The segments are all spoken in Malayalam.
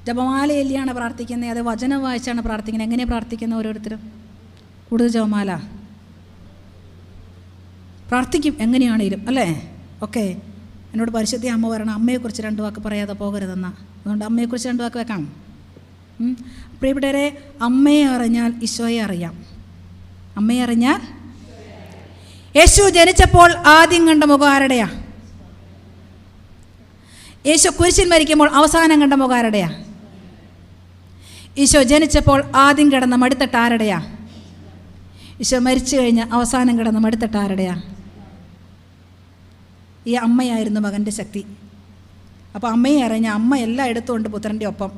ജപമാലയല്ലിയാണ് പ്രാർത്ഥിക്കുന്നത്, അത് വചനം വായിച്ചാണ് പ്രാർത്ഥിക്കുന്നത്. എങ്ങനെയാണ് പ്രാർത്ഥിക്കുന്നത്? ഓരോരുത്തരും കൂടുതൽ ജപമാല പ്രാർത്ഥിക്കും എങ്ങനെയാണേലും, അല്ലേ? ഓക്കെ. എന്നോട് പരിശുദ്ധ അമ്മ പറയണം, അമ്മയെക്കുറിച്ച് 2 വാക്ക് പറയാതെ പോകരുതെന്നാ. അതുകൊണ്ട് അമ്മയെക്കുറിച്ച് 2 വാക്ക് വെക്കാം. പ്രിയപ്പെട്ടവരെ, അമ്മയെ അറിഞ്ഞാൽ ഈശോയെ അറിയാം. അമ്മയെ അറിഞ്ഞാൽ യേശു ജനിച്ചപ്പോൾ ആദ്യം കണ്ട മുഖം ആരുടെയാ? യേശു കുരിശിൽ മരിക്കുമ്പോൾ അവസാനം കണ്ട മുഖം ആരുടെയാ? ഈശോ ജനിച്ചപ്പോൾ ആദ്യം കിടന്ന മടിത്തട്ട് ആരുടെയാ? ഈശോ മരിച്ചു കഴിഞ്ഞ് അവസാനം കിടന്ന മടിത്തട്ട് ആരുടെയാ? ഈ അമ്മയായിരുന്നു മകൻ്റെ ശക്തി. അപ്പോൾ അമ്മയെ അറിഞ്ഞ അമ്മ എല്ലാം എടുത്തുകൊണ്ട് പുത്രൻ്റെ ഒപ്പം.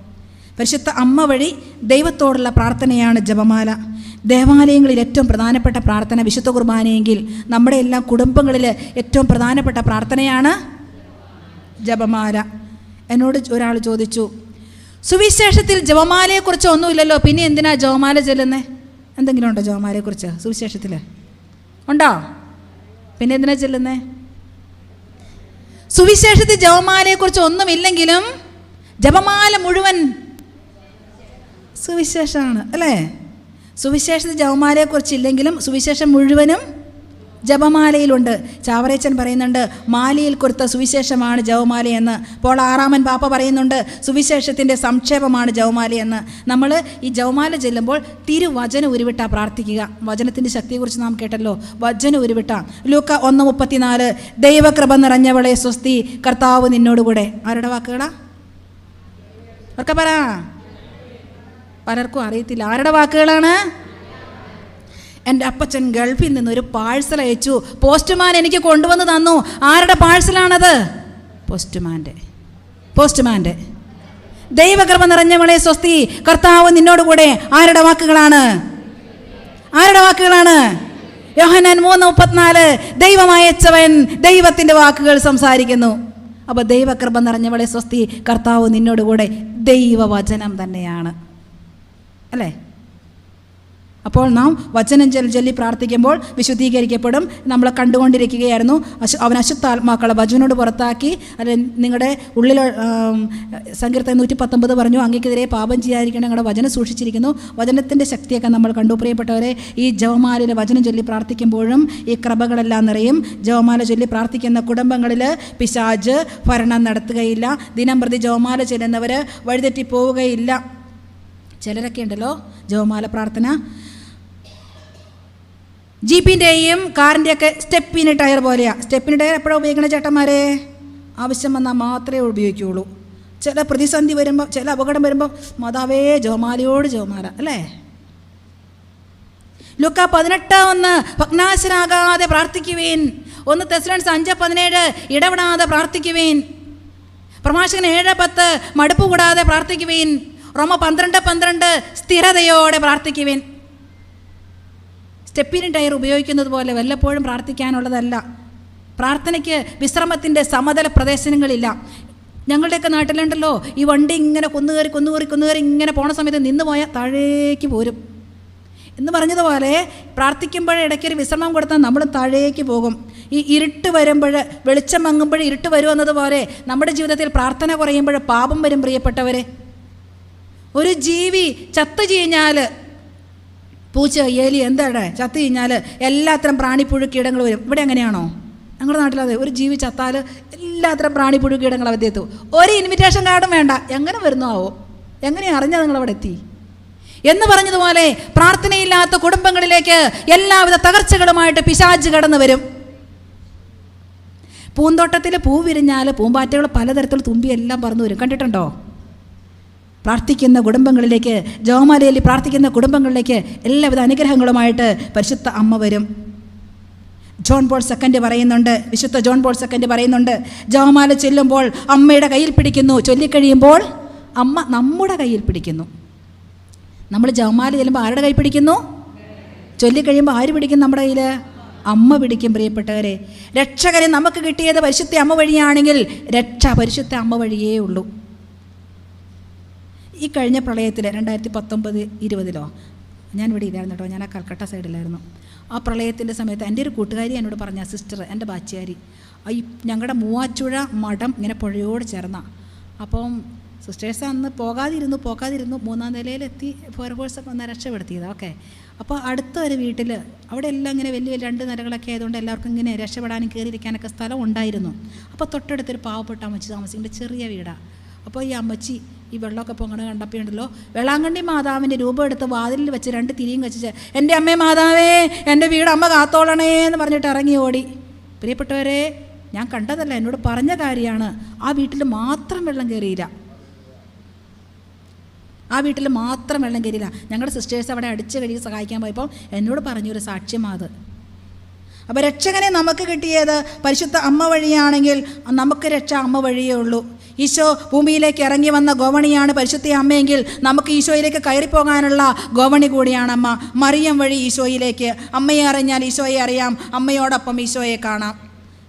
പരിശുദ്ധ അമ്മ വഴി ദൈവത്തോടുള്ള പ്രാർത്ഥനയാണ് ജപമാല. ദേവാലയങ്ങളിൽ ഏറ്റവും പ്രധാനപ്പെട്ട പ്രാർത്ഥന വിശുദ്ധ കുർബാനയെങ്കിൽ നമ്മുടെ എല്ലാ കുടുംബങ്ങളിൽ ഏറ്റവും പ്രധാനപ്പെട്ട പ്രാർത്ഥനയാണ് ജപമാല. എന്നോട് ഒരാൾ ചോദിച്ചു, സുവിശേഷത്തിൽ ജപമാലയെക്കുറിച്ച് ഒന്നുമില്ലല്ലോ, പിന്നെ എന്തിനാ ജപമാല ചെല്ലുന്നത്? എന്തെങ്കിലും ഉണ്ടോ ജപമാലയെക്കുറിച്ച് സുവിശേഷത്തിൽ? ഉണ്ടോ? പിന്നെ എന്തിനാ ചെല്ലുന്നത്? സുവിശേഷത്തിൽ ജപമാലയെക്കുറിച്ച് ഒന്നുമില്ലെങ്കിലും ജപമാല മുഴുവൻ സുവിശേഷമാണ്, അല്ലേ? സുവിശേഷത്തിൽ ജപമാലയെക്കുറിച്ചില്ലെങ്കിലും സുവിശേഷം മുഴുവനും ജപമാലയിലുണ്ട്. ചാവറേച്ചൻ പറയുന്നുണ്ട്, മാലയിൽ കൊടുത്ത സുവിശേഷമാണ് ജപമാലയെന്ന്. പോൾ 6-ാമൻ പാപ്പ പറയുന്നുണ്ട്, സുവിശേഷത്തിൻ്റെ സംക്ഷേപമാണ് ജപമാലയെന്ന്. നമ്മൾ ഈ ജപമാല ചെല്ലുമ്പോൾ തിരുവചനം ഉരുവിട്ടാ പ്രാർത്ഥിക്കുക. വചനത്തിൻ്റെ ശക്തിയെക്കുറിച്ച് നാം കേട്ടല്ലോ. വചനം ഉരുവിട്ടാ. ലൂക്ക 1:34, ദൈവകൃപ നിറഞ്ഞവളെ സ്വസ്തി, കർത്താവ് നിന്നോടുകൂടെ. ആരുടെ വാക്കുകളാ? ഒക്കെ പറ. പലർക്കും അറിയത്തില്ല ആരുടെ വാക്കുകളാണ്. എൻ്റെ അപ്പച്ചൻ ഗൾഫിൽ നിന്നൊരു പാഴ്സൽ അയച്ചു, പോസ്റ്റ്മാൻ എനിക്ക് കൊണ്ടുവന്ന് തന്നു. ആരുടെ പാഴ്സലാണത്? പോസ്റ്റ്മാൻ്റെ. ദൈവകൃപ നിറഞ്ഞവളെ സ്വസ്തി, കർത്താവ് നിന്നോടുകൂടെ. ആരുടെ വാക്കുകളാണ്? യോഹന്നാൻ 3:34, ദൈവമയച്ചവൻ ദൈവത്തിൻ്റെ വാക്കുകൾ സംസാരിക്കുന്നു. അപ്പോൾ ദൈവകൃപ നിറഞ്ഞവളെ സ്വസ്തി, കർത്താവ് നിന്നോടുകൂടെ ദൈവവചനം തന്നെയാണ്, അല്ലേ? അപ്പോൾ നാം വചനം ചൊല്ലി പ്രാർത്ഥിക്കുമ്പോൾ വിശുദ്ധീകരിക്കപ്പെടും. നമ്മളെ കണ്ടുകൊണ്ടിരിക്കുകയായിരുന്നു. അവൻ അശുദ്ധാത്മാക്കളെ വചനോട് പുറത്താക്കി. അല്ലെ, നിങ്ങളുടെ ഉള്ളിൽ സങ്കീർത്തനം 119 പറഞ്ഞു, അങ്ങേക്കെതിരെ പാപം ചെയ്യാതിരിക്കണം, നിങ്ങളുടെ വചനം സൂക്ഷിച്ചിരിക്കുന്നു. വചനത്തിൻ്റെ ശക്തിയൊക്കെ നമ്മൾ കണ്ടു. പ്രിയപ്പെട്ടവരെ, ഈ ജപമാലയിൽ വചനം ചൊല്ലി പ്രാർത്ഥിക്കുമ്പോഴും ഈ കൃപകളെല്ലാം നിറയും. ജപമാല ചൊല്ലി പ്രാർത്ഥിക്കുന്ന കുടുംബങ്ങളിൽ പിശാച് ഭരണം നടത്തുകയില്ല. ദിനം പ്രതി ജപമാല ചെല്ലുന്നവർ വഴിതെറ്റി പോവുകയില്ല. ചിലരൊക്കെ ഉണ്ടല്ലോ ജപമാല പ്രാർത്ഥന ജീപ്പിൻ്റെയും കാറിൻ്റെയൊക്കെ സ്റ്റെപ്പിന് ടയർ പോലെയാണ്. സ്റ്റെപ്പിന് ടയർ എപ്പോഴാണ് ഉപയോഗിക്കണേ ചേട്ടന്മാരെ? ആവശ്യം വന്നാൽ മാത്രമേ ഉപയോഗിക്കുകയുള്ളൂ. ചില പ്രതിസന്ധി വരുമ്പോൾ, ചില അപകടം വരുമ്പോൾ മാതാവേ ജപമാലയോട് അല്ലേ? ലൂക്ക 18:1, ഭഗ്നാശരാകാതെ പ്രാർത്ഥിക്കുവേൻ. 1 തെസ്സലോനിക്കർ 5:17, ഇടപെടാതെ പ്രാർത്ഥിക്കുവേൻ. പ്രഭാഷകൻ 7:10, മടുപ്പ് കൂടാതെ പ്രാർത്ഥിക്കുവേൻ. റോമ 12:12, സ്ഥിരതയോടെ പ്രാർത്ഥിക്കുവേൻ. സ്റ്റെപ്പിന് ടയർ ഉപയോഗിക്കുന്നത് പോലെ വല്ലപ്പോഴും പ്രാർത്ഥിക്കാനുള്ളതല്ല. പ്രാർത്ഥനയ്ക്ക് വിശ്രമത്തിൻ്റെ സമതല പ്രദേശങ്ങളില്ല. ഞങ്ങളുടെയൊക്കെ നാട്ടിലുണ്ടല്ലോ, ഈ വണ്ടി ഇങ്ങനെ കുന്നുകയറി ഇങ്ങനെ പോണ സമയത്ത് നിന്ന് പോയാൽ താഴേക്ക് പോരും എന്ന് പറഞ്ഞതുപോലെ പ്രാർത്ഥിക്കുമ്പോൾ ഇടയ്ക്കൊരു വിശ്രമം കൊടുത്താൽ നമ്മൾ താഴേക്ക് പോകും. ഈ ഇരുട്ട് വരുമ്പോൾ, വെളിച്ചം മങ്ങുമ്പോൾ ഇരുട്ട് വരുമെന്നതുപോലെ നമ്മുടെ ജീവിതത്തിൽ പ്രാർത്ഥന കുറയുമ്പോൾ പാപം വരും. പ്രിയപ്പെട്ടവരെ, ഒരു ജീവി ചത്തു കഴിഞ്ഞാൽ, പൂച്ച, എലി, എന്താണ് ചത്തു കഴിഞ്ഞാൽ എല്ലാത്തരം പ്രാണിപ്പുഴു കീടങ്ങൾ വരും. ഇവിടെ എങ്ങനെയാണോ? ഞങ്ങളുടെ നാട്ടിലതെ. ഒരു ജീവി ചത്താൽ എല്ലാത്തരം പ്രാണിപ്പുഴു കീടങ്ങൾ അവിടെ എത്തും. ഒരു ഇൻവിറ്റേഷൻ കാർഡും വേണ്ട. എങ്ങനെ വരുന്നു ആവോ? എങ്ങനെയാണ് അറിഞ്ഞാൽ നിങ്ങളവിടെ എത്തി എന്ന് പറഞ്ഞതുപോലെ പ്രാർത്ഥനയില്ലാത്ത കുടുംബങ്ങളിലേക്ക് എല്ലാവിധ തകർച്ചകളുമായിട്ട് പിശാച് കടന്നു വരും. പൂന്തോട്ടത്തിൽ പൂ വിരിഞ്ഞാൽ പൂമ്പാറ്റകൾ പലതരത്തിൽ തുമ്പി എല്ലാം പറന്നു വരും. കണ്ടിട്ടുണ്ടോ? പ്രാർത്ഥിക്കുന്ന കുടുംബങ്ങളിലേക്ക്, ജപമാലയിൽ പ്രാർത്ഥിക്കുന്ന കുടുംബങ്ങളിലേക്ക് എല്ലാവിധ അനുഗ്രഹങ്ങളുമായിട്ട് പരിശുദ്ധ അമ്മ വരും. ജോൺ പോൾ II പറയുന്നുണ്ട്, വിശുദ്ധ ജോൺ പോൾ II പറയുന്നുണ്ട്, ജപമാല ചൊല്ലുമ്പോൾ അമ്മയുടെ കയ്യിൽ പിടിക്കുന്നു, ചൊല്ലിക്കഴിയുമ്പോൾ അമ്മ നമ്മുടെ കയ്യിൽ പിടിക്കുന്നു. നമ്മൾ ജപമാല ചെല്ലുമ്പോൾ ആരുടെ കൈ പിടിക്കുന്നു? ചൊല്ലിക്കഴിയുമ്പോൾ ആര് പിടിക്കും? നമ്മുടെ കയ്യിൽ അമ്മ പിടിക്കും. പ്രിയപ്പെട്ടവരെ, രക്ഷകരെ നമുക്ക് കിട്ടിയത് പരിശുദ്ധ അമ്മ വഴിയാണെങ്കിൽ രക്ഷ പരിശുദ്ധ അമ്മ വഴിയേ ഉള്ളൂ. ഈ കഴിഞ്ഞ പ്രളയത്തിൽ 2019-20 ഞാൻ ഇവിടെ ഇല്ലായിരുന്നു കേട്ടോ, ഞാൻ ആ കൽക്കട്ട സൈഡിലായിരുന്നു. ആ പ്രളയത്തിൻ്റെ സമയത്ത് എൻ്റെ ഒരു കൂട്ടുകാരി എന്നോട് പറഞ്ഞ, സിസ്റ്റർ, എൻ്റെ ബാച്ചുകാരി, ഈ ഞങ്ങളുടെ മൂവാറ്റുപുഴ മഠം ഇങ്ങനെ പുഴയോട് ചേർന്ന. അപ്പം സിസ്റ്റേഴ്സ് അന്ന് പോകാതിരുന്നു 3-ാം നിലയിലെത്തി ഫയർഫോഴ്സൊക്കെ ഒന്ന് രക്ഷപ്പെടുത്തിയത്. ഓക്കെ. അപ്പോൾ അടുത്ത ഒരു വീട്ടിൽ അവിടെ എല്ലാം ഇങ്ങനെ വലിയ 2 നിലകളൊക്കെ ആയതുകൊണ്ട് എല്ലാവർക്കും ഇങ്ങനെ രക്ഷപ്പെടാനും കയറിയിരിക്കാനൊക്കെ സ്ഥലം ഉണ്ടായിരുന്നു. അപ്പോൾ തൊട്ടടുത്തൊരു പാവപ്പെട്ട അമ്മച്ചി താമസിക്കേണ്ട ചെറിയ വീടാണ്. അപ്പോൾ ഈ അമ്മച്ചി ഈ വെള്ളമൊക്കെ പൊങ്ങണ കണ്ടപ്പോൾ ഉണ്ടല്ലോ, വേളാങ്കണ്ണി മാതാവിൻ്റെ രൂപം എടുത്ത് വാതിലിൽ വെച്ച് 2 തിരിയും കച്ചിച്ച്, എൻ്റെ അമ്മേ മാതാവേ, എൻ്റെ വീട് അമ്മ കാത്തോളണേ എന്ന് പറഞ്ഞിട്ട് ഇറങ്ങി ഓടി. പ്രിയപ്പെട്ടവരെ, ഞാൻ കണ്ടതല്ല, എന്നോട് പറഞ്ഞ കാര്യമാണ്. ആ വീട്ടിൽ മാത്രം വെള്ളം കയറിയില്ല. ഞങ്ങളുടെ സിസ്റ്റേഴ്സ് അവിടെ അടിച്ച് കഴുകി സഹായിക്കാൻ പോയപ്പോൾ എന്നോട് പറഞ്ഞൊരു സാക്ഷ്യമാത്. അപ്പോൾ രക്ഷകനെ നമുക്ക് കിട്ടിയത് പരിശുദ്ധ അമ്മ വഴിയാണെങ്കിൽ നമുക്ക് രക്ഷ അമ്മ വഴിയേ ഉള്ളൂ. ഈശോ ഭൂമിയിലേക്ക് ഇറങ്ങി വന്ന ഗോവണിയാണ് പരിശുദ്ധ അമ്മയെങ്കിൽ നമുക്ക് ഈശോയിലേക്ക് കയറിപ്പോകാനുള്ള ഗോവണി കൂടിയാണ് അമ്മ. മറിയം വഴി ഈശോയിലേക്ക്. അമ്മയെ അറിഞ്ഞാൽ ഈശോയെ അറിയാം, അമ്മയോടൊപ്പം ഈശോയെ കാണാം.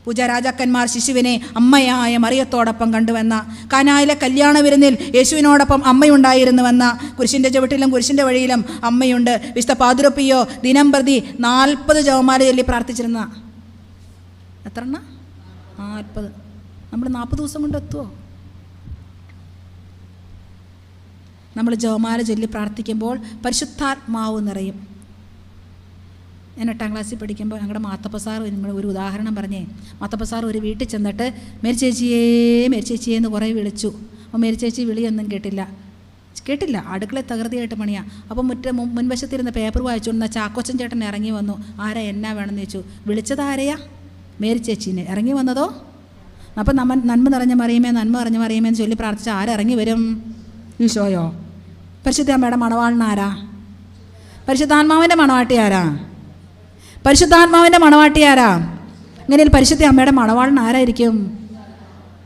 പൂജാരാജാക്കന്മാർ ശിശുവിനെ അമ്മയായ മറിയത്തോടൊപ്പം കണ്ടുവെന്ന, കാനായിലെ കല്യാണ വിരുന്നിൽ യേശുവിനോടൊപ്പം അമ്മയുണ്ടായിരുന്നുവെന്ന, കുരിശിൻ്റെ ചുവട്ടിലും കുരിശിൻ്റെ വഴിയിലും അമ്മയുണ്ട്. വിശുദ്ധ പാതുരപ്പിയോ ദിനം പ്രതി 40 ജപമാല ചൊല്ലി പ്രാർത്ഥിച്ചിരുന്ന. എത്ര 40. നമ്മൾ 40 ദിവസം കൊണ്ട് എത്തുമോ? നമ്മൾ ജപമാല ചൊല്ലി പ്രാർത്ഥിക്കുമ്പോൾ പരിശുദ്ധാത്മാവ് നിറയും. ഞാൻ 8ാം ക്ലാസ്സിൽ പഠിക്കുമ്പോൾ ഞങ്ങളുടെ മാത്തപ്പ സാർ ഒരു ഉദാഹരണം പറഞ്ഞേ. മാത്തപ്പ സാർ ഒരു വീട്ടിൽ ചെന്നിട്ട് മേരി ചേച്ചിയേ എന്ന് കുറേ വിളിച്ചു. അപ്പോൾ മേരി ചേച്ചി വിളിയൊന്നും കേട്ടില്ല. അടുക്കളയിൽ തകൃതിയായിട്ട് പണിയാണ്. അപ്പോൾ മുൻവശത്തിരുന്ന പേപ്പർ വായിച്ചുകൊണ്ടിരുന്ന ചാക്കോച്ചൻ ചേട്ടൻ ഇറങ്ങി വന്നു. ആരാ, എന്നാ വേണമെന്ന് ചോദിച്ചു. വിളിച്ചത് ആരെയാ? മേരി ചേച്ചീനെ. ഇറങ്ങി വന്നതോ? അപ്പം നന്മ നിറഞ്ഞ മറിയമേ എന്ന് ചൊല്ലി പ്രാർത്ഥിച്ച ആരിറങ്ങി വരും? ഈശോയോ? പരിശുദ്ധ അമ്മയുടെ മണവാളനാരാ? പരിശുദ്ധാത്മാവിൻ്റെ മണവാട്ടി ആരാ? ഇങ്ങനെ പരിശുദ്ധ അമ്മയുടെ മണവാളൻ ആരായിരിക്കും?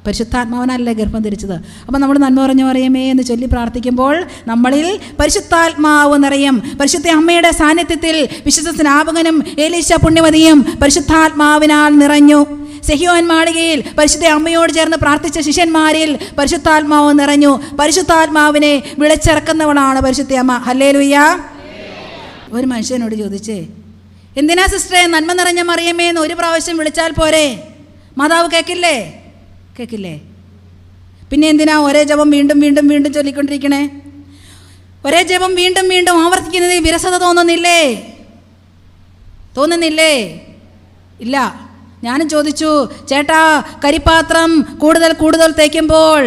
പരിശുദ്ധാത്മാവനല്ലേ ഗർഭം ധരിച്ചത്. അപ്പം നമ്മൾ നന്മ പറഞ്ഞു പറയുമേ എന്ന് ചൊല്ലി പ്രാർത്ഥിക്കുമ്പോൾ നമ്മളിൽ പരിശുദ്ധാത്മാവ് നിറയും. പരിശുദ്ധ അമ്മയുടെ സാന്നിധ്യത്തിൽ വിശുദ്ധ സ്നാപകനും ഏലീശ പുണ്യവതിയും പരിശുദ്ധാത്മാവിനാൽ നിറഞ്ഞു. സെഹിയോൻ മാളികയിൽ പരിശുദ്ധ അമ്മയോട് ചേർന്ന് പ്രാർത്ഥിച്ച ശിഷ്യന്മാരിൽ പരിശുദ്ധാത്മാവ് നിറഞ്ഞു. പരിശുദ്ധാത്മാവിനെ വിളിച്ചിറക്കുന്നവളാണ് പരിശുദ്ധ അമ്മ. ഹല്ലേലൂയ. ഒരു മനുഷ്യനോട് ചോദിച്ചേ, എന്തിനാ സിസ്റ്ററെ നന്മ നിറഞ്ഞ മറിയമേ എന്ന് ഒരു പ്രാവശ്യം വിളിച്ചാൽ പോരെ? മാതാവ് കേൾക്കില്ലേ? പിന്നെ എന്തിനാ ഒരേ ജപം വീണ്ടും ചൊല്ലിക്കൊണ്ടിരിക്കണേ? ഒരേ ജപം വീണ്ടും ആവർത്തിക്കുന്നത് വിരസത തോന്നുന്നില്ലേ? ഇല്ല. ഞാനും ചോദിച്ചു, ചേട്ടാ കരിപ്പാത്രം കൂടുതൽ തേക്കുമ്പോൾ,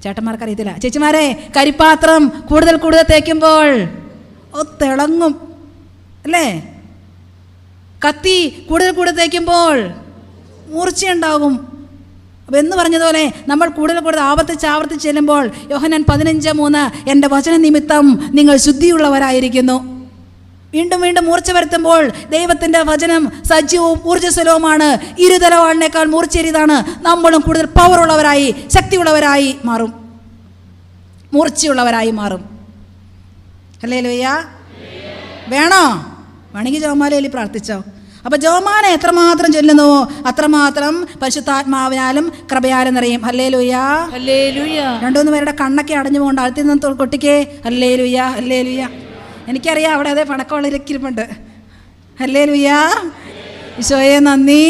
ചേട്ടന്മാർക്ക് അറിയത്തില്ല, ചേച്ചിമാരെ കരിപ്പാത്രം കൂടുതൽ തേക്കുമ്പോൾ തിളങ്ങും അല്ലേ? കത്തി കൂടുതൽ തേക്കുമ്പോൾ മൂർച്ചയുണ്ടാകും. അപ്പം എന്ന് പറഞ്ഞതുപോലെ നമ്മൾ കൂടുതൽ ആവർത്തിച്ച് ചെല്ലുമ്പോൾ യോഹന്നാൻ 15:3 എൻ്റെ വചന നിമിത്തം നിങ്ങൾ ശുദ്ധിയുള്ളവരായിരിക്കുന്നു. വീണ്ടും മൂർച്ച വരുത്തുമ്പോൾ ദൈവത്തിൻ്റെ വചനം സജീവവും ഊർജ്ജസ്വലവുമാണ്. ഇരുതലവാളിനേക്കാൾ മൂർച്ചയേറിയതാണ്. നമ്മളും കൂടുതൽ പവറുള്ളവരായി, ശക്തിയുള്ളവരായി മാറും, മൂർച്ചയുള്ളവരായി മാറും. ഹല്ലേലൂയ. വേണോ? വേണമെങ്കിൽ ജപമാലയിൽ പ്രാർത്ഥിച്ചോ. അപ്പോൾ ജപമാല എത്രമാത്രം ചൊല്ലുന്നുവോ അത്രമാത്രം പരിശുദ്ധാത്മാവിനാലും കൃപയാലും നിറയും. ഹല്ലേലൂയ. 2-3 പേരുടെ കണ്ണൊക്കെ അടഞ്ഞു പോകണ്ട, അടുത്ത് നിന്ന് കൊട്ടിക്കേ ഹല്ലേലൂയ. എനിക്കറിയാം അവിടെ അതേ പണക്കമുള്ളിരിക്കുന്നുണ്ട്. ഹല്ലേലൂയ. ഈശോയെ നന്ദി,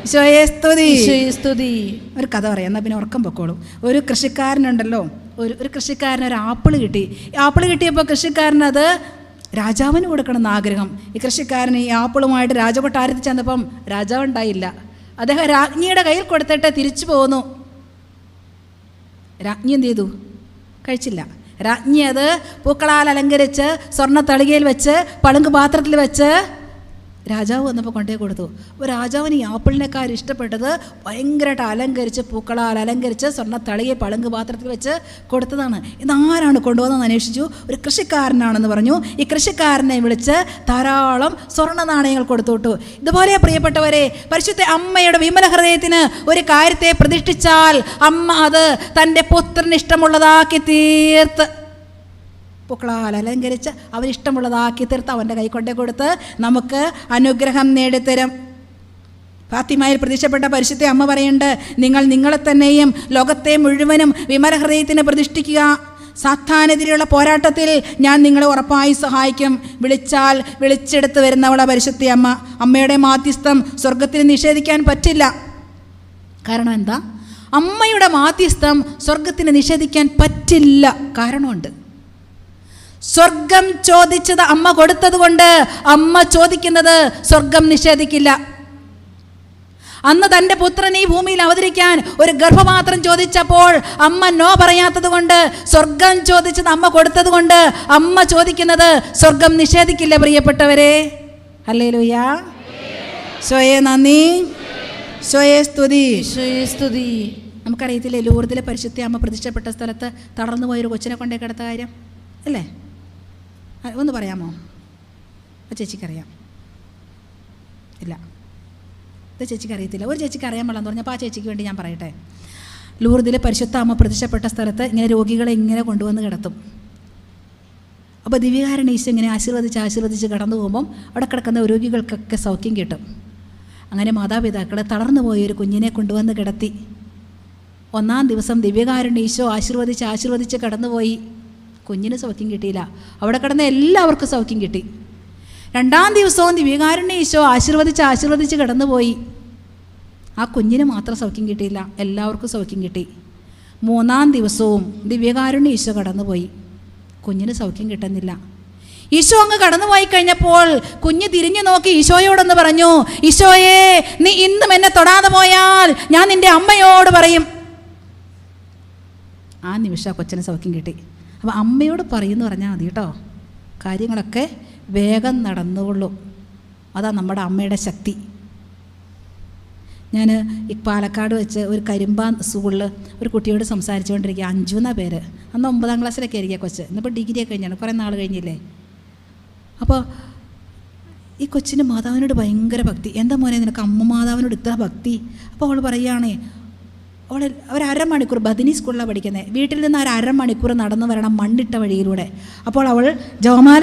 ഈശോയെ സ്തുതി. ഒരു കഥ പറയാം, എന്നാൽ പിന്നെ ഉറക്കം പൊക്കോളും. ഒരു കൃഷിക്കാരനുണ്ടല്ലോ, ഒരു കൃഷിക്കാരന് ഒരു ആപ്പിൾ കിട്ടിയപ്പോൾ കൃഷിക്കാരനത് രാജാവിന് കൊടുക്കണമെന്ന് ആഗ്രഹം. ഈ കൃഷിക്കാരന് ഈ ആപ്പിളുമായിട്ട് രാജകൊട്ടാരത്തിൽ ചെന്നപ്പം രാജാവ് ഉണ്ടായില്ല. അദ്ദേഹം രാജ്ഞിയുടെ കയ്യിൽ കൊടുത്തിട്ട് തിരിച്ചു പോന്നു. രാജ്ഞി എന്ത് ചെയ്തു? കഴിച്ചില്ല. രാജ്ഞി അത് പൂക്കളാൽ അലങ്കരിച്ച് സ്വർണ്ണ തളികയിൽ വെച്ച് പളുങ്ക് പാത്രത്തിൽ വെച്ച് രാജാവ് വന്നപ്പോൾ കൊണ്ടേ കൊടുത്തു. അപ്പോൾ രാജാവിന് ഈ ആപ്പിളിനെക്കാർ ഇഷ്ടപ്പെട്ടത് ഭയങ്കരമായിട്ട് അലങ്കരിച്ച് പൂക്കളാൽ അലങ്കരിച്ച് സ്വർണ്ണ തളികയെ പളുങ്ക് പാത്രത്തിൽ വെച്ച് കൊടുത്തതാണ്. ഇതാരാണ് കൊണ്ടുവന്നതെന്ന് അന്വേഷിച്ചു. ഒരു കൃഷിക്കാരനാണെന്ന് പറഞ്ഞു. ഈ കൃഷിക്കാരനെ വിളിച്ച് ധാരാളം സ്വർണ്ണ നാണയങ്ങൾ കൊടുത്തുവിട്ടു. ഇതുപോലെ പ്രിയപ്പെട്ടവരെ, പരിശുദ്ധ അമ്മയുടെ വിമല ഹൃദയത്തിന് ഒരു കാര്യത്തെ പ്രതിഷ്ഠിച്ചാൽ അമ്മ അത് തൻ്റെ പുത്രന് ഇഷ്ടമുള്ളതാക്കി തീർത്ത്, പൂക്കളാൽ അലങ്കരിച്ച് അവനിഷ്ടമുള്ളതാക്കി തീർത്ത് അവൻ്റെ കൈ കൊണ്ടേ കൊടുത്ത് നമുക്ക് അനുഗ്രഹം നേടിത്തരും. ഫാത്തിമയിൽ പ്രത്യക്ഷപ്പെട്ട പരിശുദ്ധ അമ്മ പറയുന്നുണ്ട്, നിങ്ങൾ നിങ്ങളെ തന്നെയും ലോകത്തെ മുഴുവനും വിമല ഹൃദയത്തിന് പ്രതിഷ്ഠിക്കുക. സാത്താനെതിരെയുള്ള പോരാട്ടത്തിൽ ഞാൻ നിങ്ങളെ ഉറപ്പായി സഹായിക്കും. വിളിച്ചാൽ വിളിച്ചെടുത്ത് വരുന്നവളെ പരിശുദ്ധ അമ്മ. അമ്മയുടെ മാധ്യസ്ഥം സ്വർഗത്തിന് നിഷേധിക്കാൻ പറ്റില്ല. കാരണം എന്താ? അമ്മയുടെ മാധ്യസ്ഥം സ്വർഗത്തിന് നിഷേധിക്കാൻ പറ്റില്ല. കാരണമുണ്ട്. സ്വർഗം ചോദിച്ചത് അമ്മ കൊടുത്തത് കൊണ്ട് അമ്മ ചോദിക്കുന്നത് സ്വർഗം നിഷേധിക്കില്ല. അന്ന് തൻ്റെ പുത്രൻ ഈ ഭൂമിയിൽ അവതരിക്കാൻ ഒരു ഗർഭപാത്രം ചോദിച്ചപ്പോൾ അമ്മ നോ പറയാത്തത് കൊണ്ട്, സ്വർഗം ചോദിച്ചത് അമ്മ കൊടുത്തത് കൊണ്ട് അമ്മ ചോദിക്കുന്നത് സ്വർഗം നിഷേധിക്കില്ല. പ്രിയപ്പെട്ടവരെ, ഹല്ലേലൂയ. സ്വയേ നന്ദി, സ്വയേ സ്തുതി, സ്വയേ സ്തുതി. നമുക്കറിയത്തില്ലേ ലൂർദിലെ പരിശുദ്ധ അമ്മ പ്രതിഷ്ഠപ്പെട്ട സ്ഥലത്ത് തളർന്നു പോയൊരു കൊച്ചിനെ കൊണ്ടേ കിടത്ത കാര്യം അല്ലേ? ഒന്ന് പറയാമോ? ആ ചേച്ചിക്കറിയാം? ഇല്ല, ഇത് ചേച്ചിക്ക് അറിയത്തില്ല. ഒരു ചേച്ചിക്ക് അറിയാൻ പാടില്ലെന്ന് പറഞ്ഞപ്പോൾ ആ ചേച്ചിക്ക് വേണ്ടി ഞാൻ പറയട്ടെ. ലൂർദിലെ പരിശുദ്ധ അമ്മ പ്രതിഷ്ഠപ്പെട്ട സ്ഥലത്ത് ഇങ്ങനെ രോഗികളെ ഇങ്ങനെ കൊണ്ടുവന്ന് കിടത്തും. അപ്പോൾ ദിവ്യകാരുണ്യ ഈശോ ഇങ്ങനെ ആശീർവദിച്ച് കടന്നു പോകുമ്പം അവിടെ കിടക്കുന്ന രോഗികൾക്കൊക്കെ സൗഖ്യം കിട്ടും. അങ്ങനെ മാതാപിതാക്കൾ തളർന്നു പോയൊരു കുഞ്ഞിനെ കൊണ്ടുവന്ന് കിടത്തി. ഒന്നാം ദിവസം ദിവ്യകാരുണ്യ ഈശോ ആശീർവദിച്ച് കടന്നുപോയി. കുഞ്ഞിന് സൗഖ്യം കിട്ടിയില്ല. അവിടെ കിടന്ന എല്ലാവർക്കും സൗഖ്യം കിട്ടി. രണ്ടാം ദിവസവും ദിവ്യകാരുണ്യ ഈശോ ആശീർവദിച്ച് കടന്നുപോയി. ആ കുഞ്ഞിന് മാത്രം സൗഖ്യം കിട്ടിയില്ല, എല്ലാവർക്കും സൗഖ്യം കിട്ടി. മൂന്നാം ദിവസവും ദിവ്യകാരുണ്യ ഈശോ കടന്നുപോയി. കുഞ്ഞിന് സൗഖ്യം കിട്ടുന്നില്ല. ഈശോ അങ്ങ് കടന്നുപോയി കഴിഞ്ഞപ്പോൾ കുഞ്ഞ് തിരിഞ്ഞു നോക്കി ഈശോയോടൊന്ന് പറഞ്ഞു, ഈശോയെ, നീ ഇന്നും എന്നെ തൊടാതെ പോയാൽ ഞാൻ നിൻ്റെ അമ്മയോട് പറയും. ആ നിമിഷം കൊച്ചിന് സൗഖ്യം കിട്ടി. അപ്പോൾ അമ്മയോട് പറയുമെന്ന് പറഞ്ഞാൽ മതി കേട്ടോ, കാര്യങ്ങളൊക്കെ വേഗം നടന്നുകൊള്ളും. അതാ നമ്മുടെ അമ്മയുടെ ശക്തി. ഞാൻ ഈ പാലക്കാട് വെച്ച് ഒരു കരിമ്പാൻ സ്കൂളിൽ ഒരു കുട്ടിയോട് സംസാരിച്ചുകൊണ്ടിരിക്കുക. അഞ്ജു എന്നാ പേര്. അന്ന് 9ാം ക്ലാസ്സിലൊക്കെ ആയിരിക്കുക കൊച്ച്. ഇന്നിപ്പോൾ ഡിഗ്രി ഒക്കെ കഴിഞ്ഞാണ്, കുറേ നാൾ കഴിഞ്ഞില്ലേ. അപ്പോൾ ഈ കൊച്ചിന് മാതാവിനോട് ഭയങ്കര ഭക്തി. എന്താ മോനെ നിനക്ക് അമ്മ മാതാവിനോട് ഇത്ര ഭക്തി? അപ്പോൾ അവൾ പറയുകയാണേ, ഒരു അരമണിക്കൂർ ബദിനി സ്കൂളിലാണ് പഠിക്കുന്നത്. വീട്ടിൽ നിന്ന് ഒരു അരമണിക്കൂർ നടന്നു വരണം മണ്ണിട്ട വഴിയിലൂടെ. അപ്പോൾ അവൾ ജവമാല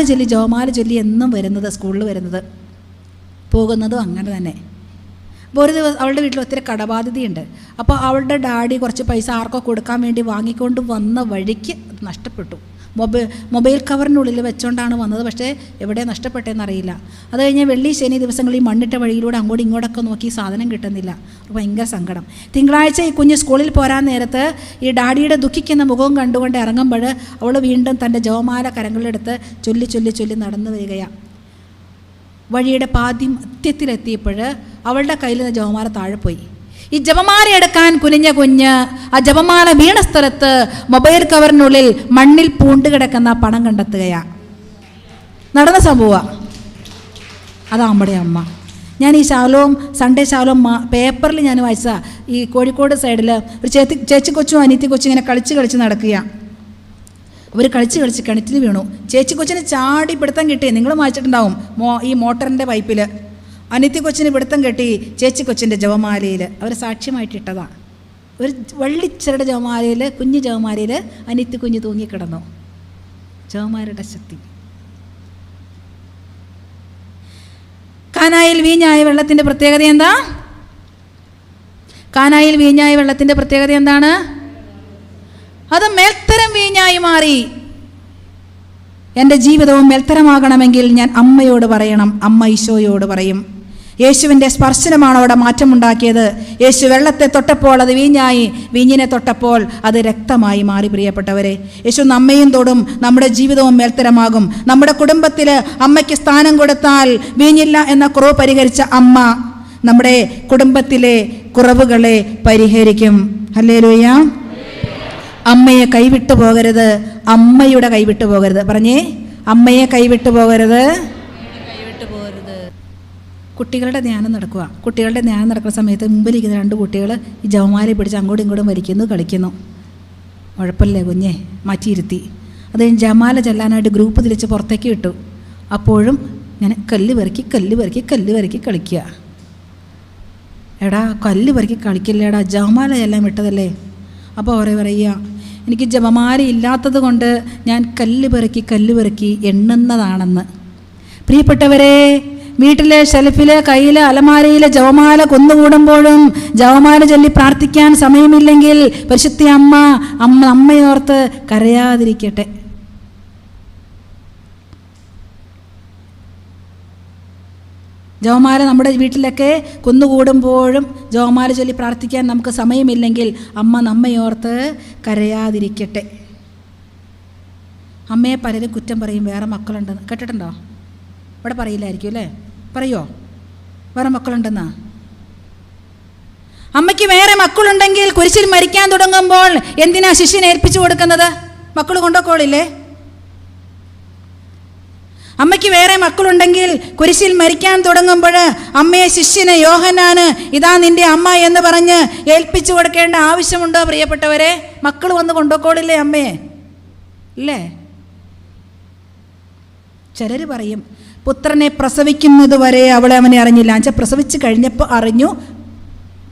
ചൊല്ലി എന്നും വരുന്നത്, സ്കൂളിൽ വരുന്നത്, പോകുന്നതും അങ്ങനെ തന്നെ. അപ്പോൾ ഒരു ദിവസം അവളുടെ വീട്ടിൽ ഒത്തിരി കടബാധ്യതയുണ്ട്. അപ്പോൾ അവളുടെ ഡാഡി കുറച്ച് പൈസ ആർക്കോ കൊടുക്കാൻ വേണ്ടി വാങ്ങിക്കൊണ്ട് വന്ന വഴിക്ക് അത് നഷ്ടപ്പെട്ടു. മൊബൈൽ കവറിനുള്ളിൽ വെച്ചുകൊണ്ടാണ് വന്നത്, പക്ഷേ എവിടെ നഷ്ടപ്പെട്ടതെന്നറിയില്ല. അത് കഴിഞ്ഞ് വെള്ളി ശനി ദിവസങ്ങളിൽ ഈ മണ്ണിട്ട വഴിയിലൂടെ അങ്ങോട്ടും ഇങ്ങോട്ടൊക്കെ നോക്കി സാധനം കിട്ടുന്നില്ല. ഭയങ്കര സങ്കടം. തിങ്കളാഴ്ച ഈ കുഞ്ഞ് സ്കൂളിൽ പോരാൻ നേരത്ത് ഈ ഡാഡിയുടെ ദുഃഖിക്കുന്ന മുഖവും കണ്ടുകൊണ്ട് ഇറങ്ങുമ്പോൾ അവൾ വീണ്ടും തൻ്റെ ജവമാല കരങ്ങളിലെടുത്ത് ചൊല്ലി നടന്നു വരികയാണ്. വഴിയുടെ മധ്യത്തിലെത്തിയപ്പോൾ അവളുടെ കയ്യിൽ നിന്ന് ജപമാല താഴെ പോയി. ഈ ജപമാല എടുക്കാൻ കുനിഞ്ഞ കുഞ്ഞ് ആ ജപമാല വീണ സ്ഥലത്ത് മൊബൈൽ കവറിനുള്ളിൽ മണ്ണിൽ പൂണ്ട് കിടക്കുന്ന പണം കണ്ടെത്തുകയാണ്. നടന്ന സംഭവമാണ്. അതാ നമ്മുടെ അമ്മ. ഞാൻ ഈ സൺഡേ ശാലോം പേപ്പറിൽ ഞാൻ വായിച്ച ഈ കോഴിക്കോട് സൈഡിൽ ഒരു ചേച്ചി കൊച്ചും അനിയത്തി കൊച്ചും ഇങ്ങനെ കളിച്ച് നടക്കുകയാണ്. അവർ കളിച്ച് കിണറ്റിൽ വീണു. ചേച്ചി കൊച്ചിന് ചാടി പിടുത്തം കിട്ടി. നിങ്ങൾ വായിച്ചിട്ടുണ്ടാവും ഈ മോട്ടറിൻ്റെ പൈപ്പിൽ. അനിയത്തി കൊച്ചിന് പിടുത്തം കെട്ടി ചേച്ചി കൊച്ചിൻ്റെ ജപമാലയിൽ. അവർ സാക്ഷ്യമായിട്ടിട്ടതാണ്. ഒരു വള്ളിച്ചരുടെ ജപമാലയിൽ, കുഞ്ഞു ജപമാലയിൽ അനിയത്തി കുഞ്ഞ് തൂങ്ങിക്കിടന്നു. ജപമാലയുടെ ശക്തി. കാനായിൽ വീഞ്ഞായ വെള്ളത്തിൻ്റെ പ്രത്യേകത എന്താ? കാനായിൽ വീഞ്ഞായ വെള്ളത്തിൻ്റെ പ്രത്യേകത എന്താണ്? അത് മേൽത്തരം വീഞ്ഞായി മാറി. എൻ്റെ ജീവിതവും മേൽത്തരമാകണമെങ്കിൽ ഞാൻ അമ്മയോട് പറയണം. അമ്മ ഈശോയോട് പറയും. യേശുവിൻ്റെ സ്പർശനമാണ് അവിടെ മാറ്റമുണ്ടാക്കിയത്. യേശു വെള്ളത്തെ തൊട്ടപ്പോൾ അത് വീഞ്ഞായി, വീഞ്ഞിനെ തൊട്ടപ്പോൾ അത് രക്തമായി മാറി. പ്രിയപ്പെട്ടവരെ, യേശു നമ്മയും തൊടും, നമ്മുടെ ജീവിതവും മേൽത്തരമാകും. നമ്മുടെ കുടുംബത്തിൽ അമ്മയ്ക്ക് സ്ഥാനം കൊടുത്താൽ വീഞ്ഞില്ല എന്ന കുറവ് പരിഹരിച്ച അമ്മ നമ്മുടെ കുടുംബത്തിലെ കുറവുകളെ പരിഹരിക്കും. ഹല്ലേലൂയ. അമ്മയെ കൈവിട്ടു പോകരുത്. അമ്മയുടെ കൈവിട്ടു പോകരുത്. പറഞ്ഞേ, അമ്മയെ കൈവിട്ടു പോകരുത്. കുട്ടികളുടെ ധ്യാനം നടക്കുക. കുട്ടികളുടെ ധ്യാനം നടക്കുന്ന സമയത്ത് മുമ്പിലിരിക്കുന്ന 2 കുട്ടികൾ ഈ ജവമാല പിടിച്ച് അങ്ങോട്ടും ഇങ്ങോട്ടും വലിക്കുന്നു, കളിക്കുന്നു. ഉഴപ്പല്ലേ കുഞ്ഞെ, മാറ്റിയിരുത്തി. അത് കഴിഞ്ഞ് ജമാല ചെല്ലാനായിട്ട് ഗ്രൂപ്പ് തിരിച്ച് പുറത്തേക്ക് വിട്ടു. അപ്പോഴും ഇങ്ങനെ കല്ല് പെറുക്കി കളിക്കുക. എടാ കല്ല് പെറുക്കി കളിക്കില്ലേടാ, ജമാല ചെല്ലാൻ വിട്ടതല്ലേ. അപ്പോൾ പറയുക, എനിക്ക് ജപമാല ഇല്ലാത്തത് കൊണ്ട് ഞാൻ കല്ല് പെറുക്കി എണ്ണുന്നതാണെന്ന്. പ്രിയപ്പെട്ടവരെ, വീട്ടിലെ ഷെൽഫിലെ കയ്യിലെ അലമാരയിലെ ജപമാല കുന്നുകൂടുമ്പോഴും ജപമാല ചൊല്ലി പ്രാർത്ഥിക്കാൻ സമയമില്ലെങ്കിൽ പരിശുദ്ധ അമ്മയോർത്ത് കരയാതിരിക്കട്ടെ. ജപമാല നമ്മുടെ വീട്ടിലൊക്കെ കുന്നുകൂടുമ്പോഴും ജപമാല ചൊല്ലി പ്രാർത്ഥിക്കാൻ നമുക്ക് സമയമില്ലെങ്കിൽ അമ്മ നമ്മയോർത്ത് കരയാതിരിക്കട്ടെ. അമ്മയെ പലരും കുറ്റം പറയും, വേറെ മക്കളുണ്ടെന്ന്. കേട്ടിട്ടുണ്ടോ? ഇവിടെ പറയില്ലായിരിക്കും അല്ലേ? പറയുമോ വേറെ മക്കളുണ്ടെന്നാ? അമ്മയ്ക്ക് വേറെ മക്കളുണ്ടെങ്കിൽ കുരിശിൽ മരിക്കാൻ തുടങ്ങുമ്പോൾ എന്തിനാ ശിഷ്യനെ ഏൽപ്പിച്ചു കൊടുക്കുന്നത്? മക്കൾ കൊണ്ടുപോയില്ലേ? അമ്മയ്ക്ക് വേറെ മക്കളുണ്ടെങ്കിൽ കുരിശിൽ മരിക്കാൻ തുടങ്ങുമ്പോൾ അമ്മയെ ശിഷ്യന് യോഹന്നാന് ഇതാ നിന്റെ അമ്മ എന്ന് പറഞ്ഞ് ഏൽപ്പിച്ചു കൊടുക്കേണ്ട ആവശ്യമുണ്ടോ പ്രിയപ്പെട്ടവരെ? മക്കൾ വന്ന് കൊണ്ടുപോയില്ലേ അമ്മയെ? ഇല്ലേ? ചിലർ പറയും പുത്രനെ പ്രസവിക്കുന്നത് വരെ അവളെ അവനെ അറിഞ്ഞില്ല. എന്നുവെച്ചാൽ പ്രസവിച്ച് കഴിഞ്ഞപ്പോൾ അറിഞ്ഞു,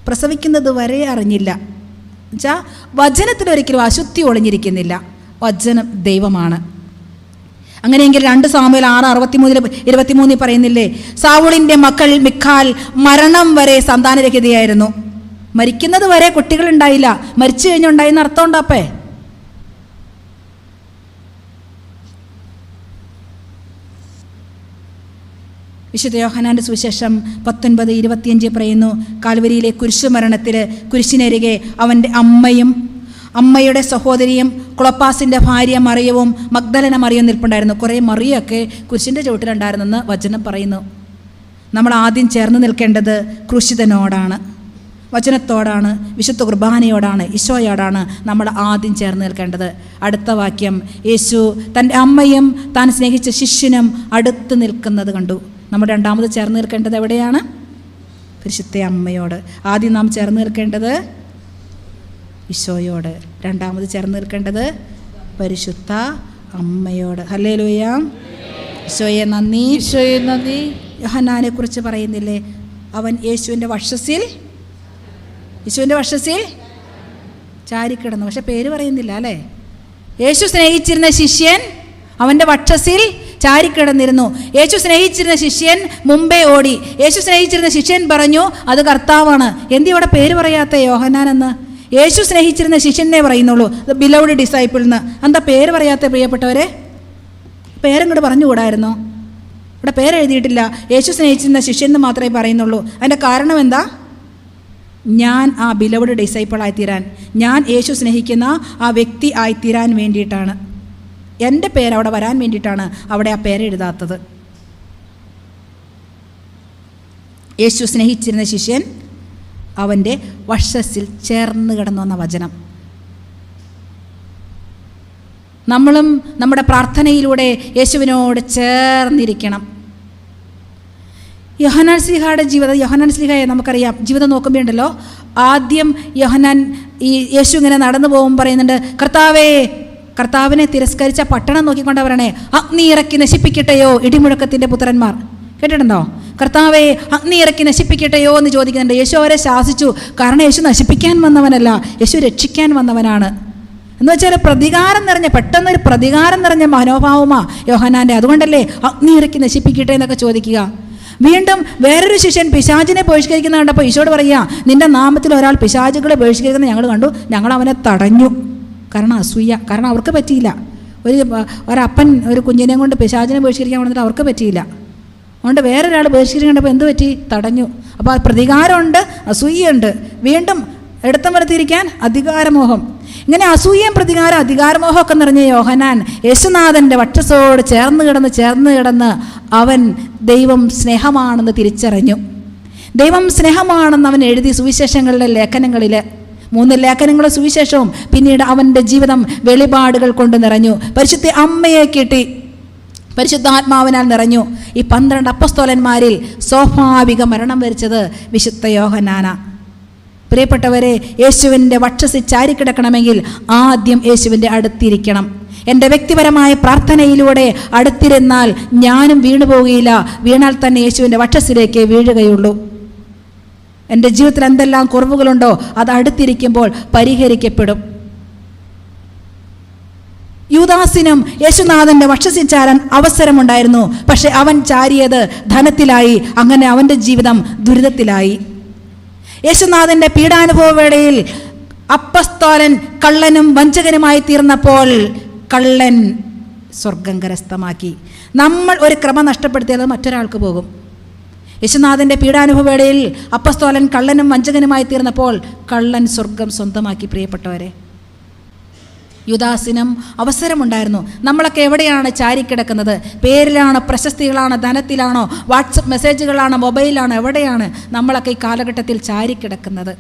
പ്രസവിക്കുന്നത് വരെ അറിഞ്ഞില്ല. എന്നുവെച്ചാൽ വചനത്തിലൊരിക്കലും അശുദ്ധി ഒളിഞ്ഞിരിക്കുന്നില്ല. വചനം ദൈവമാണ്. അങ്ങനെയെങ്കിൽ 2 സാമുവേൽ 6:63 പറയുന്നില്ലേ, സാവൂളിൻ്റെ മക്കൾ മിഖാൽ മരണം വരെ സന്താനരഹിതയായിരുന്നു. മരിക്കുന്നത് വരെ കുട്ടികളുണ്ടായില്ല, മരിച്ചു കഴിഞ്ഞുണ്ടായിന്ന് അർത്ഥം ഉണ്ടാപ്പേ. വിശുദ്ധ യോഹന്നാൻ്റെ സുവിശേഷം 19:25 പറയുന്നു, കാൽവരിയിലെ കുരിശുമരണത്തിൽ കുരിശിനരികെ അവൻ്റെ അമ്മയും അമ്മയുടെ സഹോദരിയും ക്ലോപ്പാസിൻ്റെ ഭാര്യ മറിയവും മഗ്ദലന മറിയവും നിൽപ്പുണ്ടായിരുന്നു. കുറേ മറിയൊക്കെ കുരിശിൻ്റെ ചുവട്ടിലുണ്ടായിരുന്നെന്ന് വചനം പറയുന്നു. നമ്മൾ ആദ്യം ചേർന്ന് നിൽക്കേണ്ടത് ക്രൂശിതനോടാണ്, വചനത്തോടാണ്, വിശുദ്ധ കുർബാനയോടാണ്, ഈശോയോടാണ് നമ്മൾ ആദ്യം ചേർന്ന് നിൽക്കേണ്ടത്. അടുത്ത വാക്യം, യേശു തൻ്റെ അമ്മയും താൻ സ്നേഹിച്ച ശിഷ്യനും അടുത്ത് നിൽക്കുന്നത് കണ്ടു. നമ്മൾ രണ്ടാമത് ചേർന്ന് നിൽക്കേണ്ടത് എവിടെയാണ്? പരിശുദ്ധ അമ്മയോട്. ആദ്യം നാം ചേർന്ന് നിൽക്കേണ്ടത് ഈശോയോട്, രണ്ടാമത് ചേർന്ന് നിൽക്കേണ്ടത് പരിശുദ്ധ അമ്മയോട്. ഹല്ലേലൂയ. ഈശോയെ നന്ദി, ഈശോയെ നന്ദി. യോഹന്നാനെ കുറിച്ച് പറയുന്നില്ലേ, അവൻ യേശുവിൻ്റെ വക്ഷസിൽ ചാരിക്കിടന്നു. പക്ഷെ പേര് പറയുന്നില്ല അല്ലേ? യേശു സ്നേഹിച്ചിരുന്ന ശിഷ്യൻ അവൻ്റെ വക്ഷസിൽ ചാരിക്കിടന്നിരുന്നു. യേശു സ്നേഹിച്ചിരുന്ന ശിഷ്യൻ മുമ്പേ ഓടി. യേശു സ്നേഹിച്ചിരുന്ന ശിഷ്യൻ പറഞ്ഞു അത് കർത്താവാണ്. എന്തിവിടെ പേര് പറയാത്ത യോഹന്നാനെന്ന്? യേശു സ്നേഹിച്ചിരുന്ന ശിഷ്യനെ പറയുന്നുള്ളൂ, ബിലൗഡ് ഡിസൈപ്പിൾ എന്ന്. എന്താ പേര് പറയാത്ത പ്രിയപ്പെട്ടവരെ? പേരിങ്ങോട്ട് പറഞ്ഞുകൂടായിരുന്നോ? ഇവിടെ പേരെഴുതിയിട്ടില്ല, യേശു സ്നേഹിച്ചിരുന്ന ശിഷ്യൻ എന്ന് മാത്രമേ പറയുന്നുള്ളൂ. അതിൻ്റെ കാരണം എന്താ? ഞാൻ ആ ബിലൗഡ് ഡിസൈപ്പിൾ ആയിത്തീരാൻ, ഞാൻ യേശു സ്നേഹിക്കുന്ന ആ വ്യക്തി ആയിത്തീരാൻ വേണ്ടിയിട്ടാണ്. എൻ്റെ പേര് അവിടെ വരാൻ വേണ്ടിയിട്ടാണ് അവിടെ ആ പേരെഴുതാത്തത്. യേശു സ്നേഹിച്ചിരുന്ന ശിഷ്യൻ അവൻ്റെ വക്ഷസിൽ ചേർന്ന് കിടന്നു എന്ന വചനം. നമ്മളും നമ്മുടെ പ്രാർത്ഥനയിലൂടെ യേശുവിനോട് ചേർന്നിരിക്കണം. യോഹന്നാൻ ശ്ലീഹായുടെ ജീവിതം, യോഹന്നാൻ ശ്ലീഹയെ നമുക്കറിയാം, ജീവിതം നോക്കുമ്പോൾ ഉണ്ടല്ലോ, ആദ്യം യോഹന്നാൻ ഈ യേശു ഇങ്ങനെ നടന്നു പോകുമ്പോൾ പറയുന്നുണ്ട്, കർത്താവിനെ തിരസ്കരിച്ച പട്ടണം നോക്കിക്കൊണ്ട് പറയണേ, അഗ്നി ഇറക്കി നശിപ്പിക്കട്ടെയോ ഇടിമുഴക്കത്തിൻ്റെ പുത്രന്മാർ. കേട്ടിട്ടുണ്ടോ? കർത്താവെ അഗ്നി ഇറക്കി നശിപ്പിക്കട്ടെയോ എന്ന് ചോദിക്കുന്നുണ്ട്. യേശു അവരെ ശാസിച്ചു. കാരണം യേശു നശിപ്പിക്കാൻ വന്നവനല്ല, യേശു രക്ഷിക്കാൻ വന്നവനാണ്. എന്ന് വെച്ചാൽ പെട്ടെന്നൊരു പ്രതികാരം നിറഞ്ഞ മനോഭാവമാ യോഹന്നാൻ്റെ. അതുകൊണ്ടല്ലേ അഗ്നി ഇറക്കി നശിപ്പിക്കട്ടെ എന്നൊക്കെ ചോദിക്കുക. വീണ്ടും വേറൊരു ശിഷ്യൻ പിശാചിനെ ബഹിഷ്കരിക്കുന്ന കണ്ടപ്പോൾ ഈശോട് പറയുക, നിന്റെ നാമത്തിൽ ഒരാൾ പിശാചുകളെ ബഹിഷ്കരിക്കുന്നത് ഞങ്ങൾ കണ്ടു, ഞങ്ങൾ അവനെ തടഞ്ഞു. കാരണം അസൂയ, കാരണം അവർക്ക് പറ്റിയില്ല. ഒരപ്പൻ ഒരു കുഞ്ഞിനെയും കൊണ്ട് പിശാചിനെ ബഹിഷ്കരിക്കാൻ കൊണ്ടിട്ട് അവർക്ക് പറ്റിയില്ല. അതുകൊണ്ട് വേറൊരാൾ ബഹിഷ്കരിക്കേണ്ടപ്പോൾ എന്ത് പറ്റി? തടഞ്ഞു. അപ്പോൾ പ്രതികാരമുണ്ട്, അസൂയുണ്ട്. വീണ്ടും എടുത്തം വരുത്തിയിരിക്കാൻ അധികാരമോഹം. ഇങ്ങനെ അസൂയയും പ്രതികാരം അധികാരമോഹമൊക്കെ നിറഞ്ഞ യോഹന്നാൻ യേശുനാഥൻ്റെ വക്ഷസോട് ചേർന്ന് കിടന്ന് അവൻ ദൈവം സ്നേഹമാണെന്ന് തിരിച്ചറിഞ്ഞു. ദൈവം സ്നേഹമാണെന്ന് അവൻ എഴുതി സുവിശേഷങ്ങളുടെ ലേഖനങ്ങളിൽ. 3 ലേഖനങ്ങളും സുവിശേഷവും. പിന്നീട് അവൻ്റെ ജീവിതം വെളിപാടുകൾ കൊണ്ട് നിറഞ്ഞു. പരിശുദ്ധ അമ്മയെ കിട്ടി, പരിശുദ്ധാത്മാവിനാൽ നിറഞ്ഞു. ഈ 12 അപ്പസ്തോലന്മാരിൽ സ്വാഭാവിക മരണം വരിച്ചത് വിശുദ്ധ യോഹന്നാന. പ്രിയപ്പെട്ടവരെ, യേശുവിൻ്റെ വക്ഷസിൽ ചാരിക്കിടക്കണമെങ്കിൽ ആദ്യം യേശുവിൻ്റെ അടുത്തിരിക്കണം. എൻ്റെ വ്യക്തിപരമായ പ്രാർത്ഥനയിലൂടെ അടുത്തിരുന്നാൽ ഞാനും വീണു പോവുകയില്ല, വീണാൽ തന്നെ യേശുവിൻ്റെ വക്ഷസിലേക്ക് വീഴുകയുള്ളൂ. എൻ്റെ ജീവിതത്തിൽ എന്തെല്ലാം കുറവുകളുണ്ടോ അത് അടുത്തിരിക്കുമ്പോൾ പരിഹരിക്കപ്പെടും. യൂദാസിനും യേശുനാഥൻ്റെ വക്ഷസിൽ ചാരാൻ അവസരമുണ്ടായിരുന്നു. പക്ഷെ അവൻ ചാരിയത് ധനത്തിലായി. അങ്ങനെ അവൻ്റെ ജീവിതം ദുരിതത്തിലായി. യേശുനാഥൻ്റെ പീഡാനുഭവ വേളയിൽ അപ്പസ്തോലൻ കള്ളനും വഞ്ചകനുമായി തീർന്നപ്പോൾ കള്ളൻ സ്വർഗം കരസ്ഥമാക്കി. നമ്മൾ ഒരു ക്രമം നഷ്ടപ്പെടുത്തിയാൽ മറ്റൊരാൾക്ക് പോകും. യേശുനാഥൻ്റെ പീഡാനുഭവേളയിൽ അപ്പസ്തോലൻ കള്ളനും വഞ്ചകനുമായി തീർന്നപ്പോൾ കള്ളൻ സ്വർഗം സ്വന്തമാക്കി. പ്രിയപ്പെട്ടവരെ, യുദാസിനും അവസരമുണ്ടായിരുന്നു. നമ്മളൊക്കെ എവിടെയാണ് ചാരിക്കിടക്കുന്നത്? പേരിലാണോ, പ്രശസ്തികളാണോ, ധനത്തിലാണോ, വാട്സപ്പ് മെസ്സേജുകളാണോ, മൊബൈലാണോ? എവിടെയാണ് നമ്മളൊക്കെ ഈ കാലഘട്ടത്തിൽ ചാരിക്കിടക്കുന്നത്?